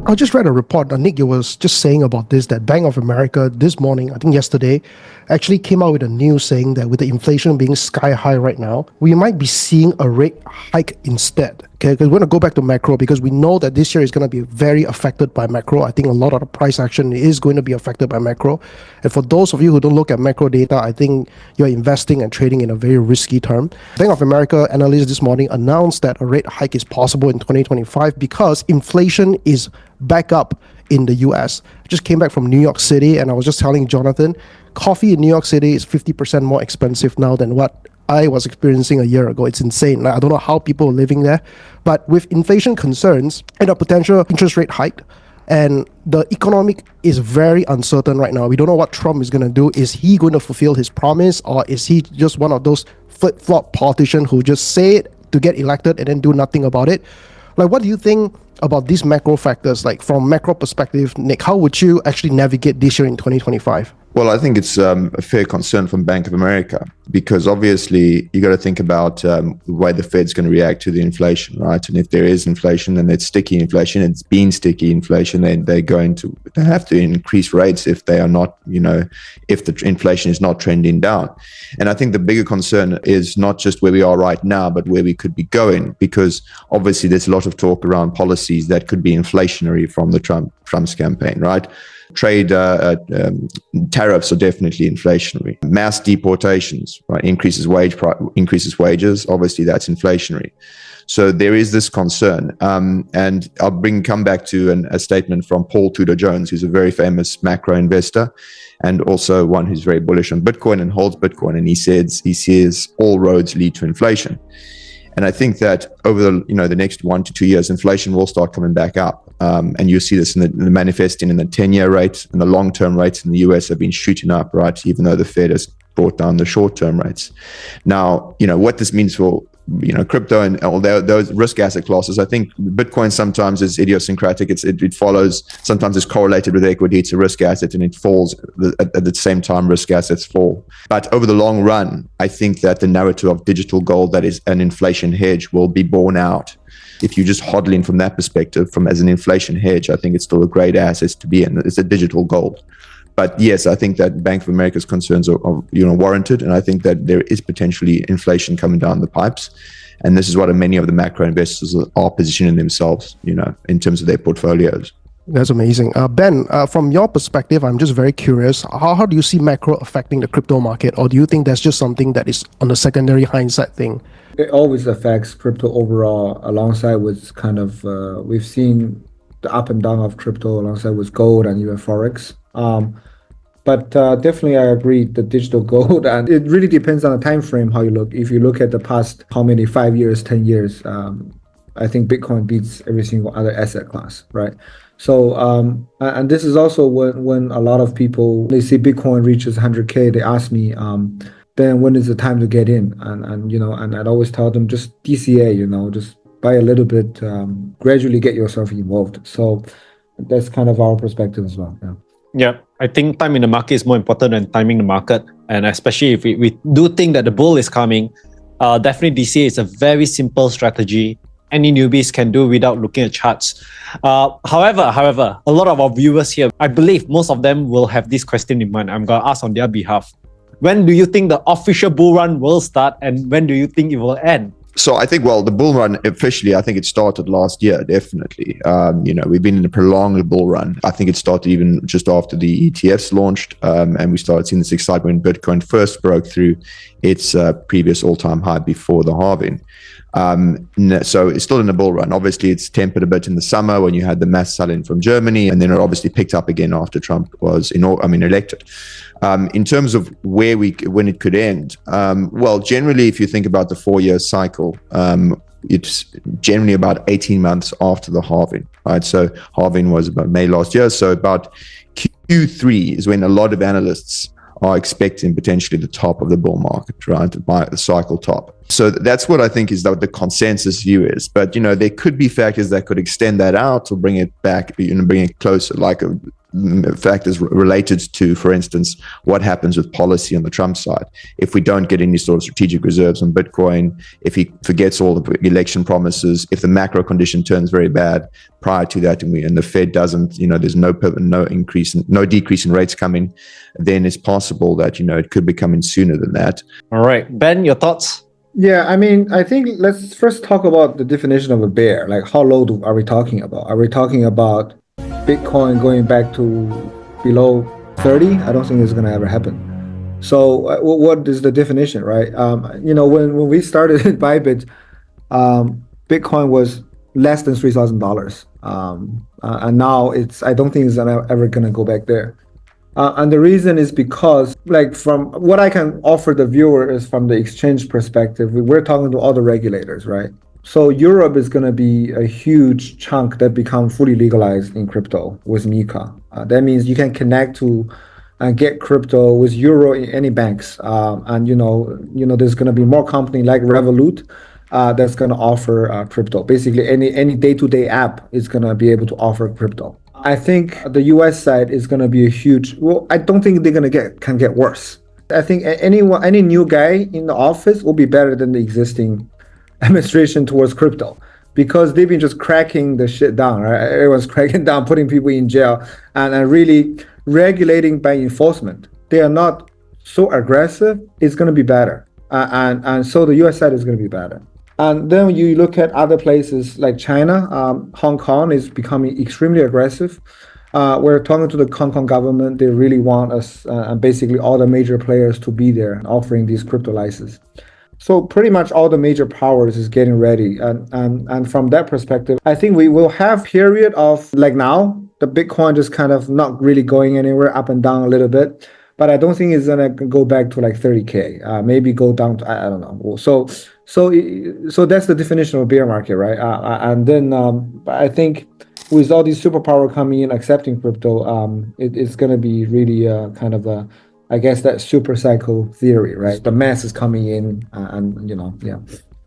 I just read a report, Nick, you was just saying about this, that Bank of America this morning, I think yesterday, actually came out with a news saying that with the inflation being sky high right now, we might be seeing a rate hike instead. Okay, because we're going to go back to macro because we know that this year is going to be very affected by macro. I think a lot of the price action is going to be affected by macro. And for those of you who don't look at macro data, I think you're investing and trading in a very risky term. Bank of America analysts this morning announced that a rate hike is possible in 2025 because inflation is back up in the US. I just came back from New York City and I was just telling Jonathan, coffee in New York City is 50% more expensive now than what I was experiencing a year ago. It's insane. I don't know how people are living there. But with inflation concerns and a potential interest rate hike, and the economic is very uncertain right now. We don't know what Trump is going to do. Is he going to fulfill his promise, or is he just one of those flip-flop politicians who just say it to get elected and then do nothing about it? Like, what do you think about these macro factors? Like, from macro perspective, Nick, how would you actually navigate this year in 2025? Well, I think it's a fair concern from Bank of America because obviously you got to think about the way the Fed's going to react to the inflation, right? And if there is inflation and it's sticky inflation, it's been sticky inflation, they have to increase rates if they are not, if the inflation is not trending down. And I think the bigger concern is not just where we are right now, but where we could be going, because obviously there's a lot of talk around policies that could be inflationary from the Trump's campaign, right? Trade tariffs are definitely inflationary. Mass deportations, right, increases wages. Obviously, that's inflationary. So there is this concern. And I'll come back to a statement from Paul Tudor Jones, who's a very famous macro investor and also one who's very bullish on Bitcoin and holds Bitcoin. And he says all roads lead to inflation. And I think that over the next 1 to 2 years, inflation will start coming back up. And you see this in the manifesting in the 10-year rates, and the long-term rates in the US have been shooting up, right? Even though the Fed has brought down the short-term rates. Now, what this means for crypto and all those risk asset classes, I think Bitcoin sometimes is idiosyncratic. It follows, sometimes it's correlated with equity. It's a risk asset and it falls at the same time risk assets fall. But over the long run, I think that the narrative of digital gold that is an inflation hedge will be borne out. If you just hodl in from that perspective, as an inflation hedge, I think it's still a great asset to be in. It's a digital gold. But yes, I think that Bank of America's concerns are warranted, and I think that there is potentially inflation coming down the pipes, and this is what many of the macro investors are positioning themselves, in terms of their portfolios. That's amazing. Ben, from your perspective, I'm just very curious. How do you see macro affecting the crypto market, or do you think that's just something that is on the secondary hindsight thing? It always affects crypto overall, alongside with kind of we've seen the up and down of crypto alongside with gold and even forex. But definitely, I agree. The digital gold, and it really depends on the time frame how you look. If you look at the past, 5 years, 10 years, I think Bitcoin beats every single other asset class, right? So, and this is also when a lot of people, they see Bitcoin reaches 100K, they ask me, then when is the time to get in? And I'd always tell them just DCA, just buy a little bit, gradually get yourself involved. So that's kind of our perspective as well. Yeah, I think time in the market is more important than timing the market. And especially if we do think that the bull is coming, definitely DCA is a very simple strategy. Any newbies can do without looking at charts. However, a lot of our viewers here, I believe most of them will have this question in mind. I'm going to ask on their behalf. When do you think the official bull run will start, and when do you think it will end? So I think, the bull run officially, I think it started last year, definitely. We've been in a prolonged bull run. I think it started even just after the ETFs launched, and we started seeing this excitement when Bitcoin first broke through its previous all-time high before the halving. So it's still in a bull run. Obviously, it's tempered a bit in the summer when you had the mass sell-in from Germany, and then it obviously picked up again after Trump was elected. In terms of when it could end, generally, if you think about the 4-year cycle, it's generally about 18 months after the halving, right? So halving was about May last year. So about Q3 is when a lot of analysts are expecting potentially the top of the bull market, right? By the cycle top. So that's what I think is the consensus view is. But, there could be factors that could extend that out or bring it back, bring it closer. Like factors related to, for instance, what happens with policy on the Trump side. If we don't get any sort of strategic reserves on Bitcoin, if he forgets all the election promises, if the macro condition turns very bad prior to that, and the Fed doesn't, there's no decrease in rates coming, then it's possible that, it could be coming sooner than that. All right, Ben, your thoughts? Yeah, I mean, I think let's first talk about the definition of a bear. Like, how low are we talking about? Are we talking about Bitcoin going back to below 30? I don't think it's going to ever happen. So what is the definition, right? When we started at Bybit, Bitcoin was less than $3,000. And now I don't think it's ever going to go back there. And the reason is because, like, from what I can offer the viewer is from the exchange perspective, we're talking to all the regulators, right? So Europe is going to be a huge chunk that become fully legalized in crypto with MiCA. That means you can connect to and get crypto with euro in any banks. And there's going to be more company like Revolut that's going to offer crypto. Basically, any day-to-day app is going to be able to offer crypto. I think the US side is going to be a huge. Well, I don't think they're going to can get worse. I think any new guy in the office will be better than the existing administration towards crypto, because they've been just cracking the shit down, right? Everyone's cracking down, putting people in jail, and really regulating by enforcement. They are not so aggressive. It's going to be better, and so the US side is going to be better. And then you look at other places like China, Hong Kong is becoming extremely aggressive. We're talking to the Hong Kong government. They really want us and basically all the major players to be there and offering these crypto licenses. So pretty much all the major powers is getting ready. And from that perspective, I think we will have period of, like now, the Bitcoin just kind of not really going anywhere, up and down a little bit. But I don't think it's going to go back to like 30K, maybe go down to, I don't know. So that's the definition of a bear market, right? And then I think with all these superpower coming in, accepting crypto, it's going to be really kind of a, I guess, that super cycle theory, right? The mass is coming in and yeah.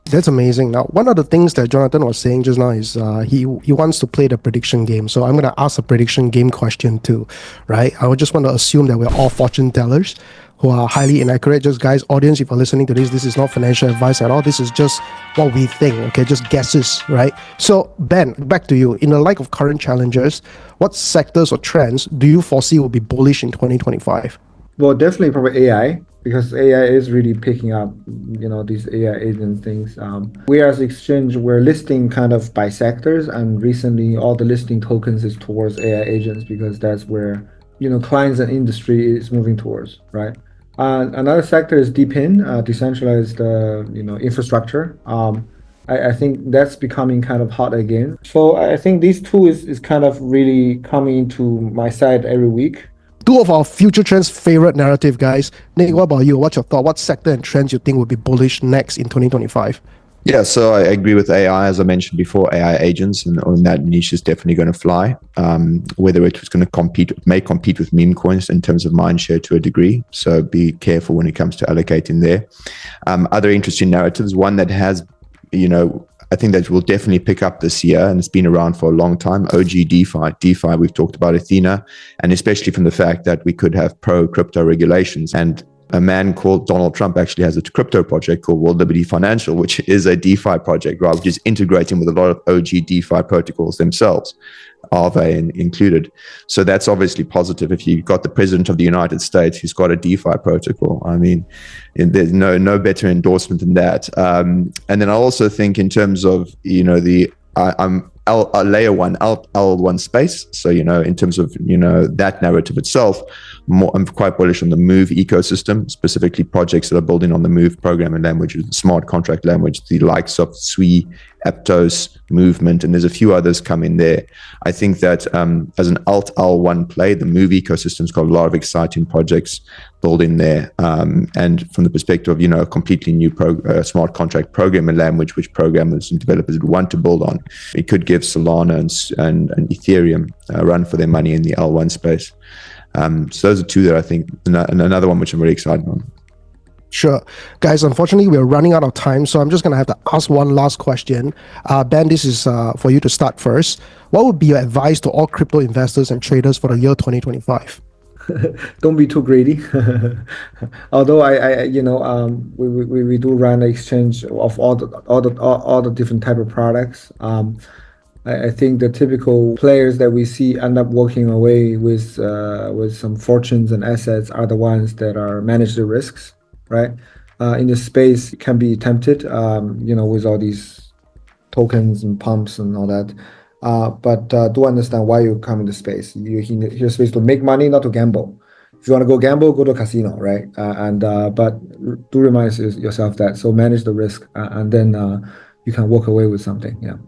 That's amazing. Now, one of the things that Jonathan was saying just now is he wants to play the prediction game. So I'm going to ask a prediction game question too, right? I would just want to assume that we're all fortune tellers who are highly inaccurate. Just guys, audience, if you're listening to this is not financial advice at all. This is just what we think, okay? Just guesses, right? So Ben, back to you. In the light of current challenges, what sectors or trends do you foresee will be bullish in 2025? Well, definitely probably AI, because AI is really picking up, these AI agent things. We as exchange, we're listing kind of by sectors, and recently all the listing tokens is towards AI agents, because that's where, clients and industry is moving towards, right? Another sector is DePIN, decentralized, infrastructure. I think that's becoming kind of hot again. So I think these two is kind of really coming into my side every week. Two of our future trends favorite narrative, guys. Nick, what about you? What's your thought? What sector and trends you think will be bullish next in 2025? Yeah, so I agree with AI. As I mentioned before, AI agents and that niche is definitely going to fly. Whether it was going to may compete with meme coins in terms of mindshare to a degree. So be careful when it comes to allocating there. Other interesting narratives, one that has, I think that will definitely pick up this year, and it's been around for a long time. OG DeFi. DeFi, we've talked about Athena, and especially from the fact that we could have pro-crypto regulations. And a man called Donald Trump actually has a crypto project called World Liberty Financial, which is a DeFi project, right? Which is integrating with a lot of OG DeFi protocols themselves, Aave included. So that's obviously positive. If you've got the president of the United States who's got a DeFi protocol, I mean, there's no better endorsement than that. And then I also think in terms of, layer one, L1 space. So, in terms of, that narrative itself, I'm quite bullish on the Move ecosystem, specifically projects that are building on the Move programming language, the smart contract language, the likes of Sui, Aptos, Movement, and there's a few others coming there. I think that as an L1 play, the Move ecosystem's got a lot of exciting projects building there. And from the perspective of, a completely new smart contract programming language, which programmers and developers would want to build on, it could give Solana and Ethereum a run for their money in the L1 space. So those are two that I think, and another one which I'm really excited on. Sure. Guys, unfortunately, we're running out of time, so I'm just going to have to ask one last question. Ben, this is for you to start first. What would be your advice to all crypto investors and traders for the year 2025? Don't be too greedy. Although we do run an exchange of all the different type of products. I think the typical players that we see end up walking away with some fortunes and assets are the ones that are manage the risks, right? In this space, it can be tempted, with all these tokens and pumps and all that. But do understand why you come into space. You're in space to make money, not to gamble. If you want to go gamble, go to a casino, right? But do remind yourself that. So manage the risk, and then you can walk away with something. Yeah.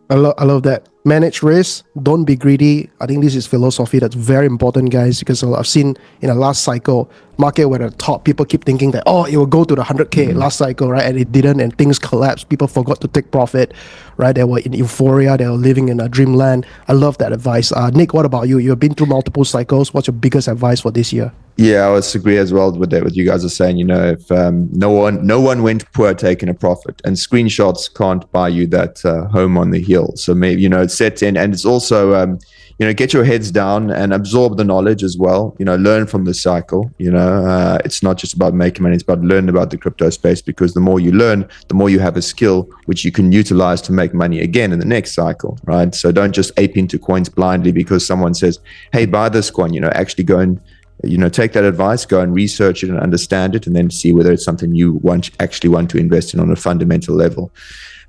I love that. Manage risk. Don't be greedy. I think this is philosophy that's very important, guys, because I've seen in the last cycle, market were at the top. People keep thinking that, it will go to the 100K last cycle, right? And it didn't, and things collapsed. People forgot to take profit, right? They were in euphoria. They were living in a dreamland. I love that advice. Nick, what about you? You've been through multiple cycles. What's your biggest advice for this year? Yeah, I would agree as well with that. What you guys are saying, if no one went poor taking a profit, and screenshots can't buy you that home on the hill. So maybe set in, and it's also get your heads down and absorb the knowledge as well. Learn from the cycle. It's not just about making money; it's about learning about the crypto space, because the more you learn, the more you have a skill which you can utilize to make money again in the next cycle, right? So don't just ape into coins blindly because someone says, "Hey, buy this coin." Actually go and take that advice, go and research it and understand it, and then see whether it's something you actually want to invest in on a fundamental level.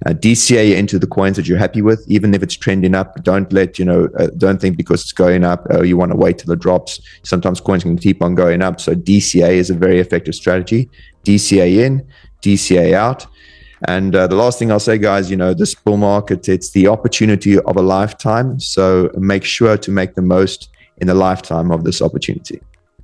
DCA into the coins that you're happy with, even if it's trending up. Don't don't think because it's going up, you want to wait till it drops. Sometimes coins can keep on going up. So DCA is a very effective strategy. DCA in, DCA out. And the last thing I'll say, guys, this bull market, it's the opportunity of a lifetime. So make sure to make the most in the lifetime of this opportunity.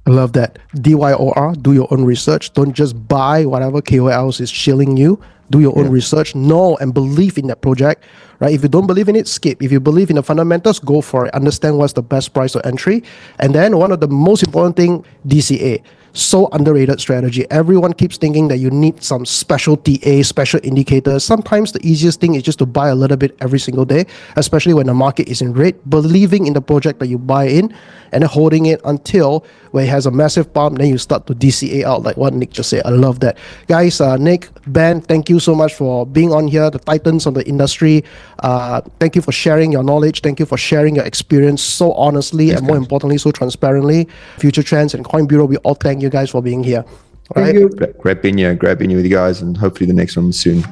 I love that. DYOR, do your own research. Don't just buy whatever KOLs is shilling you. Do your own research. Know and believe in that project, right? If you don't believe in it, skip. If you believe in the fundamentals, go for it. Understand what's the best price of entry. And then one of the most important thing, DCA. So underrated strategy. Everyone keeps thinking that you need some special TA, special indicators. Sometimes the easiest thing is just to buy a little bit every single day, especially when the market is in red, believing in the project that you buy in and then holding it until where it has a massive pump, then you start to DCA out like what Nick just said. I love that. Guys, Nick, Ben, thank you so much for being on here, the titans of the industry. Thank you for sharing your knowledge. Thank you for sharing your experience so honestly and more importantly, so transparently. Future Trends and CoinBureau, we all thank you guys for being here. All Thank right. you. Great being here with you guys, and hopefully the next one soon.